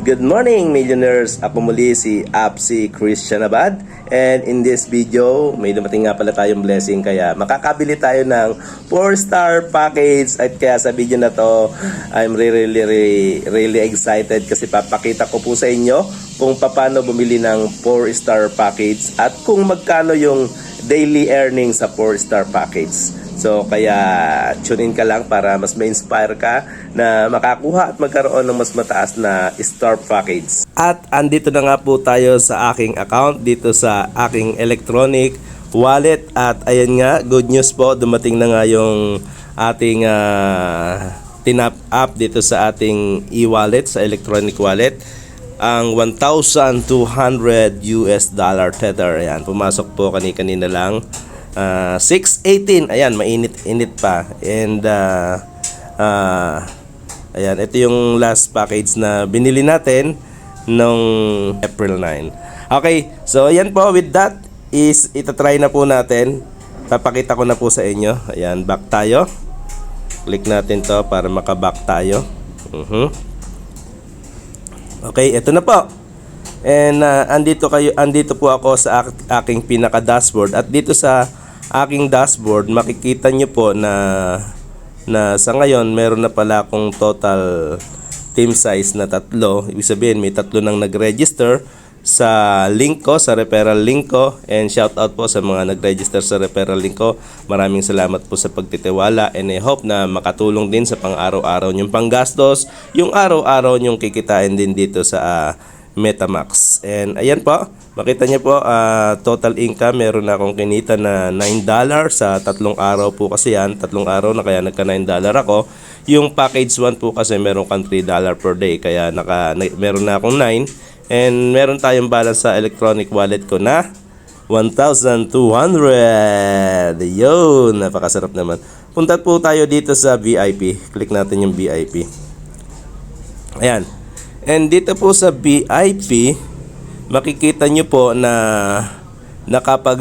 Good morning, millionaires! Ako muli si Apsi Christian Abad. And in this video, may dumating nga pala tayong blessing. Kaya makakabili tayo ng 4-star package. At kaya sa video na to, I'm really excited kasi papakita ko po sa inyo kung paano bumili ng 4-star package at kung magkano yung daily earnings sa 4-star package. So kaya tune in ka lang para mas ma-inspire ka na makakuha at magkaroon ng mas mataas na star package. At andito na nga po tayo sa aking account dito sa aking electronic wallet. At ayan nga, good news po, dumating na nga yung ating tinap up dito sa ating e-wallet, sa electronic wallet. Ang $1,200 tether. Ayan, pumasok po kanina lang. 6:18, ayan, mainit-init pa. And ayan, ito yung last package na binili natin nung April 9. Okay, so ayan po, with that is itatry na po natin. Papakita ko na po sa inyo. Ayan, back tayo. Click natin to para maka-back tayo. Okay, ito na po. And andito po ako sa aking pinaka dashboard. At dito sa aking dashboard, makikita nyo po na sa ngayon meron na pala akong total team size na 3. Ibig sabihin may 3 nang nag-register sa link ko, sa referral link ko. And shout out po sa mga nag-register sa referral link ko. Maraming salamat po sa pagtitiwala, and I hope na makatulong din sa pang-araw-araw nyong panggastos, yung araw-araw nyong kikitain din dito sa MetaMask. And ayan po, makita niyo po, total income, meron na akong kinita na $9 sa 3 araw po kasi yan. 3 araw na kaya nagka $9 ako. Yung package 1 po kasi meron kang $3 per day, kaya meron na akong 9. And meron tayong balance sa electronic wallet ko na 1,200. Yun, napakasarap naman. Punta po tayo dito sa VIP. Click natin yung VIP. Ayan. And dito po sa VIP, makikita nyo po na nakapag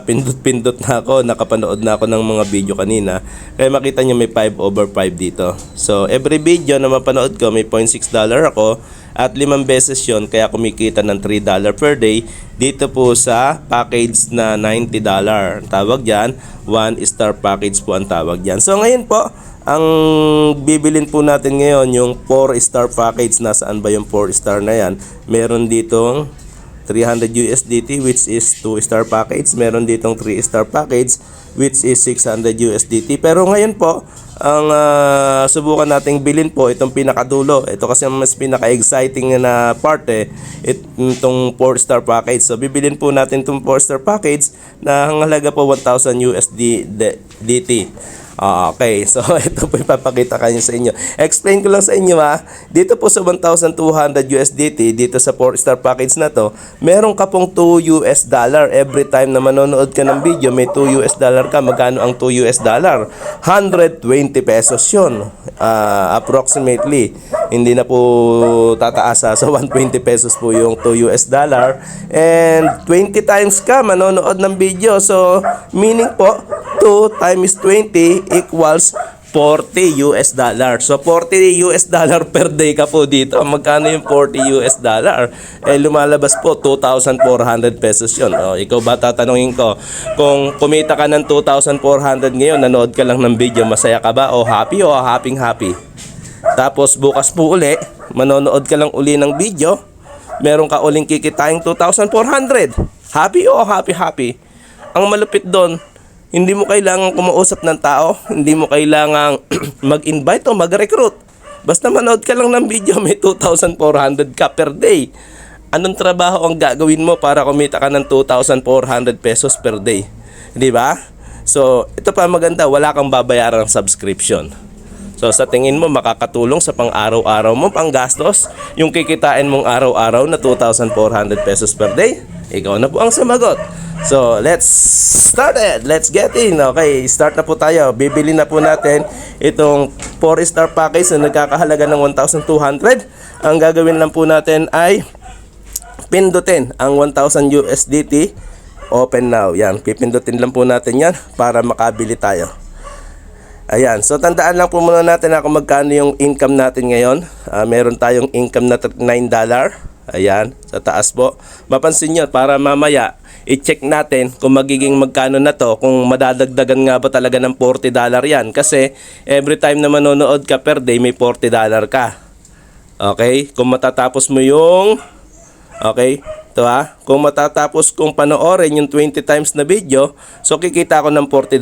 pindot-pindot na ako, nakapanood na ako ng mga video kanina. Kaya makita nyo may 5/5 dito. So every video na mapanood ko may $0.6 ako at 5 beses yon, kaya kumikita ng $3 per day dito po sa package na $90. Tawag dyan, 1-star package po ang tawag dyan. So ngayon po, ang bibilin po natin ngayon yung 4-star package. Nasaan ba yung 4-star na yan? Meron ditong 300 USDT which is 2-star package. Meron ditong 3-star package which is 600 USDT. Pero ngayon po, ang subukan nating bilhin po itong pinakadulo. Ito kasi ang mas pinaka-exciting na part itong 4-star package. So bibilin po natin itong 4-star package na ang halaga po 1,000 USDT. Okay, so ito po ipapakita kanyo sa inyo. Explain ko lang sa inyo dito po sa 1,200 USDT, dito sa 4-star package na to, meron ka pong $2 every time na manonood ka ng video. May $2 ka. Magkano ang $2? 120 pesos yun, approximately. Hindi na po tataas sa 120 pesos po yung $2. And 20 times ka manonood ng video. So meaning po, 2 times 20 equals $40. So $40 per day ka po dito. Magkano yung $40? Lumalabas po 2,400 pesos yun. Ikaw ba, tatanungin ko, kung kumita ka ng 2,400 ngayon, nanood ka lang ng video, masaya ka ba o happy happy? Tapos bukas po uli, manonood ka lang uli ng video, meron ka uling kikitain 2,400. Happy o happy? Ang malupit doon, hindi mo kailangan kumausap ng tao, hindi mo kailangan mag-invite o mag-recruit. Basta manood ka lang ng video, may 2,400 ka per day. Anong trabaho ang gagawin mo para kumita ka ng 2,400 pesos per day? Di ba? So, ito pa maganda, wala kang babayaran ng subscription. So, sa tingin mo, makakatulong sa pang-araw-araw mo, pang-gastos, yung kikitain mong araw-araw na 2,400 pesos per day? Ikaw na po ang sumagot. So, let's start it. Let's get in. Okay, start na po tayo. Bibili na po natin itong 4-star package na nagkakahalaga ng 1,200. Ang gagawin lang po natin ay pindutin ang 1,000 USDT. Open now. Yan, pipindutin lang po natin yan para makabili tayo. Ayan, so tandaan lang po muna natin kung magkano yung income natin ngayon. Meron tayong income na $9. Ayan, sa taas po. Mapansin nyo, para mamaya i-check natin kung magiging magkano na to, kung madadagdagan nga ba talaga ng $40 yan. Kasi every time na manonood ka per day, may $40 ka. Okay, kung matatapos mo yung... Okay, ito kung matatapos kong panoorin yung 20 times na video, so kikita ko ng $40.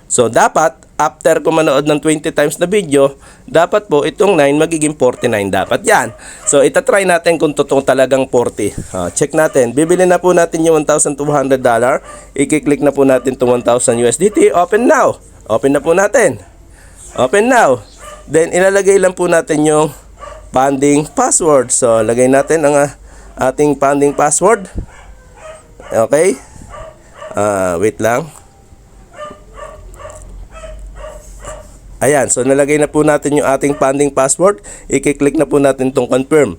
So dapat, after ko manood ng 20 times na video, dapat po itong 9 magiging 49 dapat yan. So itatry natin kung totoong talagang 40. Check natin. Bibili na po natin yung $1,200. I-click na po natin itong 1,000 USDT. Open now. Open na po natin. Open now. Then ilalagay lang po natin yung funding password. So lagay natin ang ating funding password. Okay. Wait lang. Ayan, so nalagay na po natin yung ating funding password. I-click na po natin itong confirm.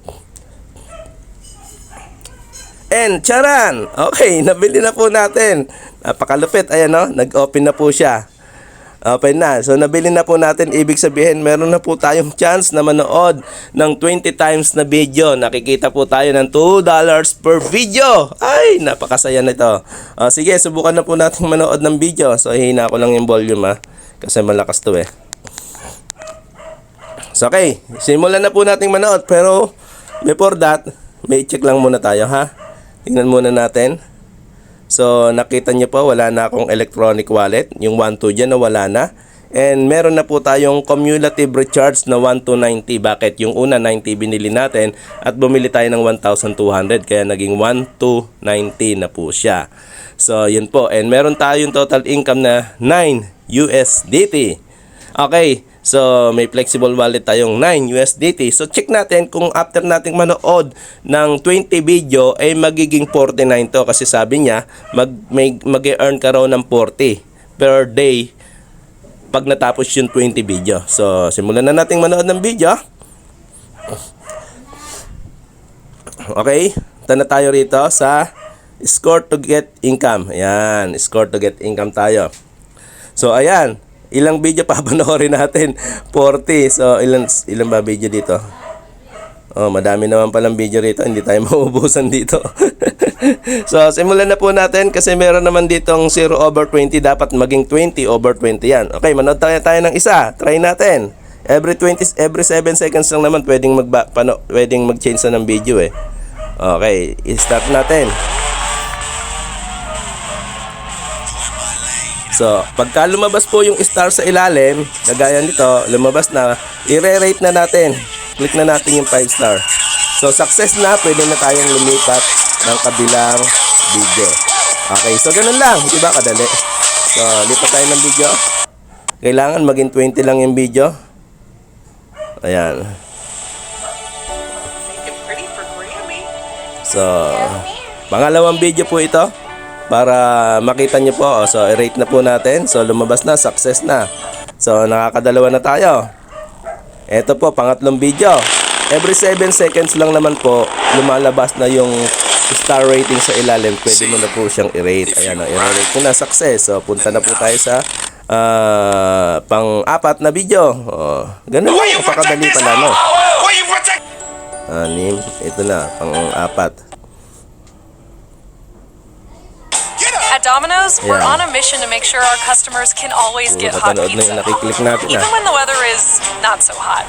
And charan! Okay, nabili na po natin. Napakalupit, ayan nag-open na po siya. Open na. So nabili na po natin. Ibig sabihin, meron na po tayong chance na manood ng 20 times na video. Nakikita po tayo ng $2 per video. Ay, napakasaya nito. Sige, subukan na po natin manood ng video. So hihina ko lang yung volume kasi malakas to So okay, simulan na po nating manood. Pero before that, may check lang muna tayo Tingnan muna natin. So nakita nyo po, wala na akong electronic wallet. Yung 1,2 dyan na wala na. And meron na po tayong cumulative recharge na 1,290. Bakit? Yung una 90 binili natin at bumili tayo ng 1,200. Kaya naging 1,290 na po siya. So yun po. And meron tayong total income na 9 USDT. Okay. So may flexible wallet tayong 9 USDT. So check natin kung after nating manood ng 20 video ay magiging 49 to. Kasi sabi niya mag-earn ka raw ng 40 per day pag natapos yung 20 video. So simulan na nating manood ng video. Okay. Tana tayo rito sa score to get income. Ayan, score to get income tayo. So ayan, ilang video pa panoorin natin? 40. So ilan ba video dito? Madami naman palang video rito. Hindi tayo mauubusan dito. So simulan na po natin kasi meron naman ditong 0/20. Dapat maging 20/20 yan. Okay, manood tayo ng isa. Try natin. Every 7 seconds lang naman pwedeng mag-change na ng video Okay, i-start natin. So, pagka lumabas po yung star sa ilalim, kagaya nito, lumabas na, i-re-rate na natin. Click na natin yung 5 star. So, success na, pwede na tayong lumipat ng kabilang video. Okay, so ganun lang. Diba kadali? So, lipat tayo ng video. Kailangan maging 20 lang yung video. Ayan. So, pangalawang video po ito. Para makita nyo po, so i-rate na po natin. So lumabas na, success na. So nakakadalawa na tayo. Ito po, pangatlong video. Every 7 seconds lang naman po, lumalabas na yung star rating sa ilalim. Pwede mo na po siyang i-rate. Ayan, i-rate ko na, success. So punta na po tayo sa pang-apat na video. Ganun lang, kapakadali pala, no? Ito na, pang-apat. At Domino's, we're on a mission to make sure our customers can always get hot pizza, even when the weather is not so hot.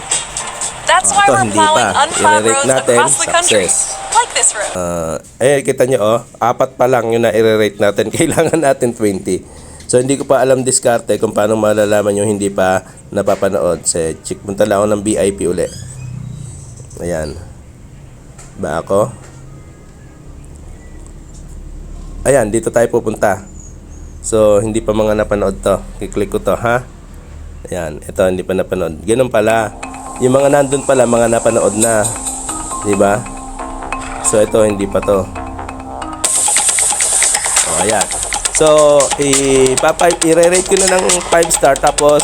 That's why we're plowing unplowed roads across the country, like this road. Kita nyo, apat pa lang yung na-rate natin. Kailangan natin 20. So, hindi ko pa alam diskarte kung paano malalaman yung hindi pa napapanood. So, check punta lang ako ng VIP uli. Ayan. Ba ako? Ayan, dito tayo pupunta. So, hindi pa mga napanood to. Kiklik ko to, Ayan, ito hindi pa napanood. Ganun pala. Yung mga nandun pala, mga napanood na. Diba? So, ito hindi pa to. Ayan. So, i-re-rate ko na ng 5 star. Tapos,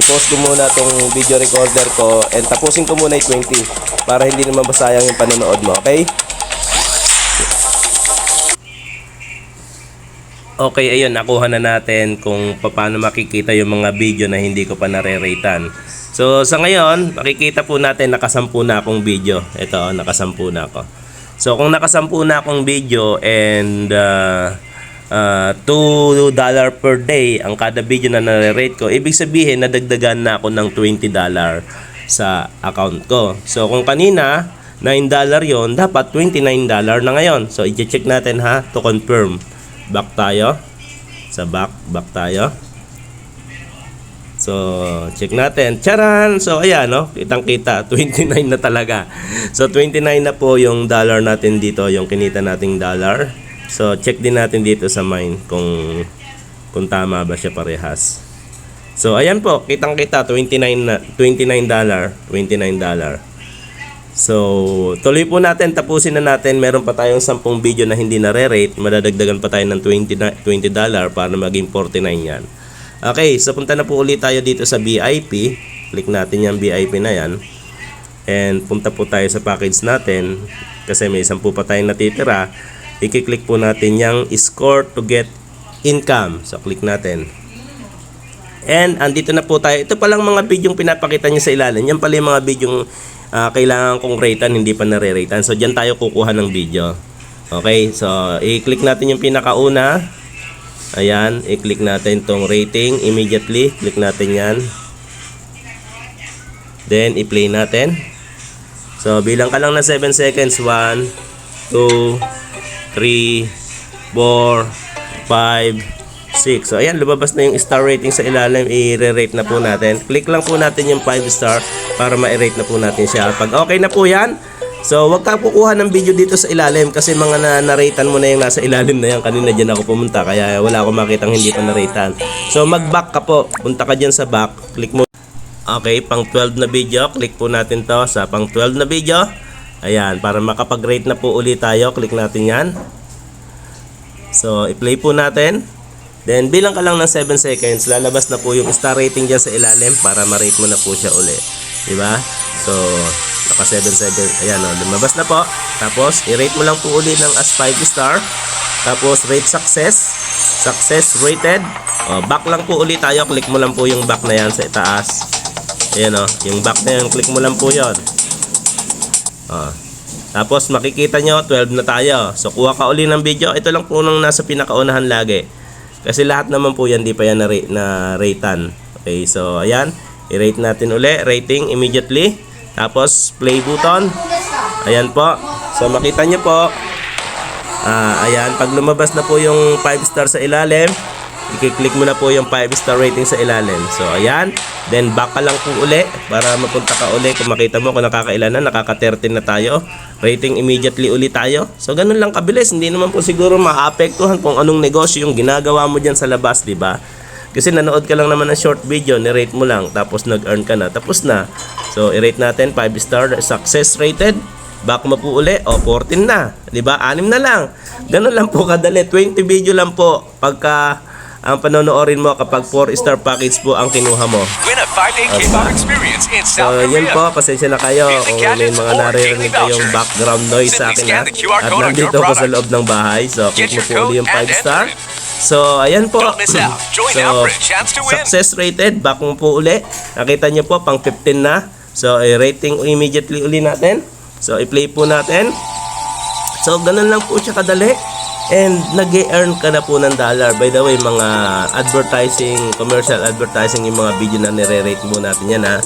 i-post ko muna itong video recorder ko. And tapusin ko muna yung 20. Para hindi naman masayang yung panonood mo. Okay? Okay, ayun, nakuha na natin kung paano makikita yung mga video na hindi ko pa nare-ratean. So, sa ngayon, makikita po natin nakasampu na akong video. Ito, nakasampu na ako. So, kung nakasampu na akong video and $2 per day ang kada video na nare-rate ko, ibig sabihin, nadagdagan na ako ng $20 sa account ko. So, kung kanina, $9 yon, dapat $29 na ngayon. So, i-check natin ha, to confirm. Back tayo. Sa back tayo. So, check natin. Charan! So, ayan, no? Kitang-kita. 29 na talaga. So, 29 na po yung dollar natin dito. Yung kinita nating dollar. So, check din natin dito sa mine kung tama ba siya parehas. So, ayan po. Kitang-kita. $29. So, tuloy po natin, tapusin na natin. Meron pa tayong 10 video na hindi nare-rate. Madadagdagan pa tayo ng $20 para maging 49 yan. Okay, so punta na po ulit tayo dito sa VIP. Click natin yung VIP na yan. And punta po tayo sa package natin. Kasi may 10 pa tayong natitira. I-click po natin yung score to get income. So, click natin. And andito na po tayo. Ito palang mga video yung pinapakita niya sa ilalim. Yan pala yung mga video kailangan kong ratean, hindi pa nare-ratean. So, dyan tayo kukuha ng video. Okay, so, i-click natin yung pinakauna. Ayan, i-click natin tong rating immediately. Click natin yan. Then, i-play natin. So, bilang ka lang na 7 seconds. 1, 2, 3, 4, 5, 6. So, ayan, lumabas na yung star rating sa ilalim. I-rate na po natin. Click lang po natin yung 5 star para ma-rate na po natin siya. Pag okay na po yan, so wag ka kukuha ng video dito sa ilalim kasi mga na-ratean mo na yung nasa ilalim na yan. Kanina dyan ako pumunta kaya wala akong makitang hindi pa na-ratean. So, mag-back ka po. Punta ka dyan sa back. Click mo. Okay, pang 12 na video. Click po natin to sa pang 12 na video. Ayan, para makapag-rate na po ulit tayo. Click natin yan. So, i-play po natin. Then, bilang ka lang ng 7 seconds, lalabas na po yung star rating dyan sa ilalim para ma-rate mo na po siya uli. Diba? So, naka 7. Ayan o, lumabas na po. Tapos, i-rate mo lang po uli ng as 5 star. Tapos, rate success. Success rated. O, back lang po uli tayo. Click mo lang po yung back na yan sa itaas. Ayan o, yung back na yan. Click mo lang po yun. O. Tapos, makikita nyo, 12 na tayo. So, kuha ka uli ng video. Ito lang po nang nasa pinakaunahan lagi. Kasi lahat naman po yan, di pa yan na-ratean. Okay, so ayan. I-rate natin uli. Rating immediately. Tapos, play button. Ayan po. So, makita nyo po. Ayan. Pag lumabas na po yung 5 star sa ilalim, i-click mo na po yung 5 star rating sa ilalim. So, ayan. Then, back ka lang po uli para mapunta ka uli. Kung makita mo kung nakakailan na, nakaka-13 na tayo. Rating immediately uli tayo. So, ganun lang kabilis. Hindi naman po siguro maapektuhan kung anong negosyo yung ginagawa mo dyan sa labas, di ba? Kasi nanood ka lang naman ng short video, ni-rate mo lang, tapos nag-earn ka na, tapos na. So, i-rate natin 5 star, success rated. Back mo po uli, o 14 na. Di ba? 6 na lang. Ganun lang po kadali. 20 video lang po pagka ang panonoorin mo kapag 4 star package po ang kinuha mo. Win a 5-day K-pop experience in So, South yun Korea. po. Pasensya na kayo kung may mga naririnig kayong background noise sa akin ha. At nandito ako sa loob ng bahay. So, click mo po uli yung 5 star. So, ayan po. So, success rated. Back mo po uli. Nakita nyo po, pang 15 na. So, rating immediately uli natin. So, i-play po natin. So, ganun lang po siya kadali. And nag-earn ka na po ng dollar. By the way, mga advertising, commercial advertising, yung mga video na nire-rate mo natin yan ha.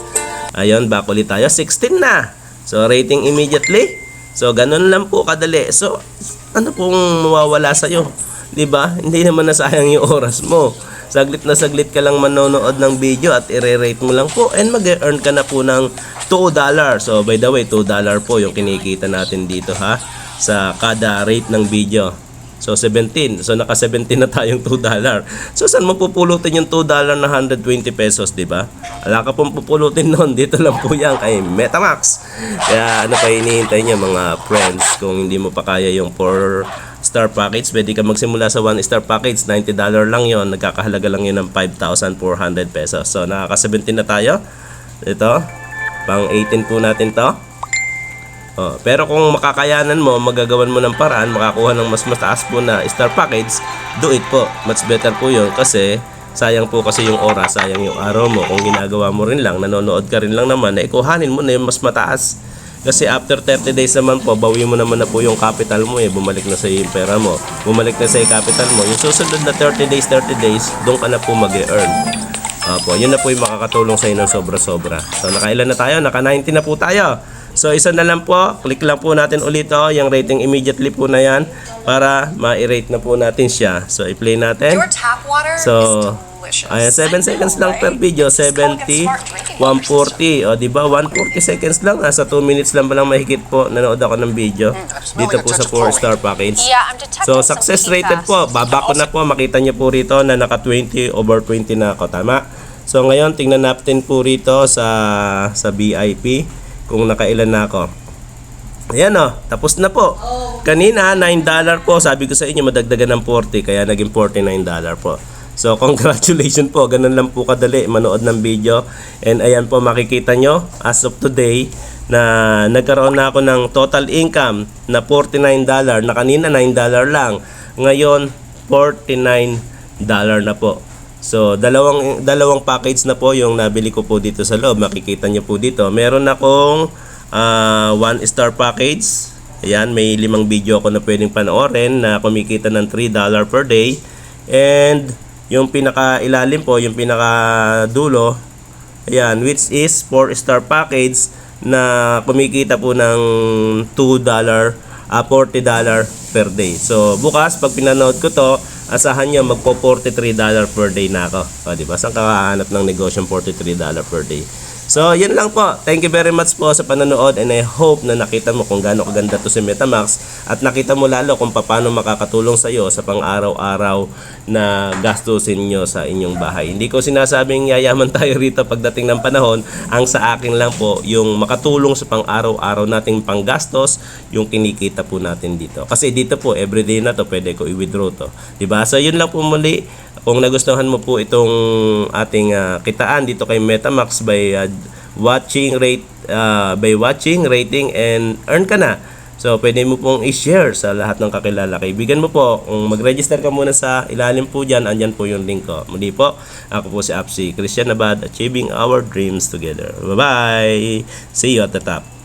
Ayun, back ulit tayo. 16 na. So, rating immediately. So, ganun lang po kadali. So, ano pong mawawala sa'yo? Diba? Hindi naman nasayang yung oras mo. Saglit na saglit ka lang manonood ng video at i-rate mo lang po. And mag-earn ka na po ng $2. So, by the way, $2 po yung kinikita natin dito ha. Sa kada rate ng video. So, 17. So, naka 17 na tayong $2. So, saan mo pupulutin yung $2 na 120 pesos, di ba? Wala ka pong pupulutin noon. Dito lang po yan kay Metamax. Kaya, ano pa hinihintay niya mga friends? Kung hindi mo pa kaya yung 4 star package, pwede ka magsimula sa 1 star package. $90 lang yon. Nagkakahalaga lang yun ng 5,400 pesos. So, nakaka 17 na tayo. Ito. Pang 18 po natin to. Pero kung makakayanan mo, magagawan mo ng paraan, makakuha ng mas mataas po na star package, do it po. Much better po yun kasi sayang po kasi yung oras, sayang yung araw mo. Kung ginagawa mo rin lang, nanonood ka rin lang naman, na ikuhanin mo na yung mas mataas. Kasi after 30 days naman po, bawi mo naman na po yung capital mo bumalik na sa yung pera mo. Bumalik na sa yung capital mo. Yung susunod na 30 days, doon ka na po mag-earn. Yun na po yung makakatulong sa inyo ng sobra-sobra. So nakailan na tayo? Naka 90 na po tayo. So isa na lang po, click lang po natin ulit yung rating immediately po na yan para ma-rate na po natin siya. So i-play natin. Your tap water So is delicious. ayan, 7 seconds lang per video, 70, 140. O diba, 140 seconds lang. Sa 2 minutes lang palang mahigit po nanood ako ng video dito po sa 4-star package. Yeah, I'm detecting So some success PFAS. rated po, baba ko na po, makita nyo po rito na naka 20 over 20 na ako, tama? So ngayon tingnan natin po rito sa VIP kung nakailan na ako. Ayan tapos na po. Kanina $9 po, sabi ko sa inyo madagdagan ng 40 kaya naging $49 po. So congratulations po, ganun lang po kadali manood ng video. And ayan po makikita nyo as of today na nagkaroon na ako ng total income na $49 na kanina $9 lang. Ngayon $49 na po. So dalawang package na po yung nabili ko po dito sa loob. Makikita nyo po dito. Meron akong 1-star package. Ayan, may 5 video ako na pwedeng panoorin na kumikita ng $3 per day. And yung pinaka-ilalim po, yung pinaka-dulo, ayan, which is 4-star package na kumikita po ng $40 per day. So bukas pag pinanood ko to, asahan nyo magpo $43 per day na ako. Diba? Saan ka kahanap ng negosyong $43 per day? So, yun lang po. Thank you very much po sa panonood and I hope na nakita mo kung gaano kaganda to si MetaMax at nakita mo lalo kung paano makakatulong sa iyo sa pang-araw-araw na gastusin nyo sa inyong bahay. Hindi ko sinasabing yayaman tayo rito pagdating ng panahon. Ang sa akin lang po, yung makatulong sa pang-araw-araw nating panggastos, yung kinikita po natin dito. Kasi dito po, everyday na to, pwede ko i-withdraw to. Diba? So, yun lang po muli. Kung nagustuhan mo po itong ating kitaan dito kay MetaMax by watching, rating, and earn ka na. So, pwede mo pong i-share sa lahat ng kakilala. Kaibigan mo po, kung mag-register ka muna sa ilalim po dyan, andyan po yung link ko. Muli po, ako po si Apsi Christian Abad, achieving our dreams together. Bye-bye! See you at the top.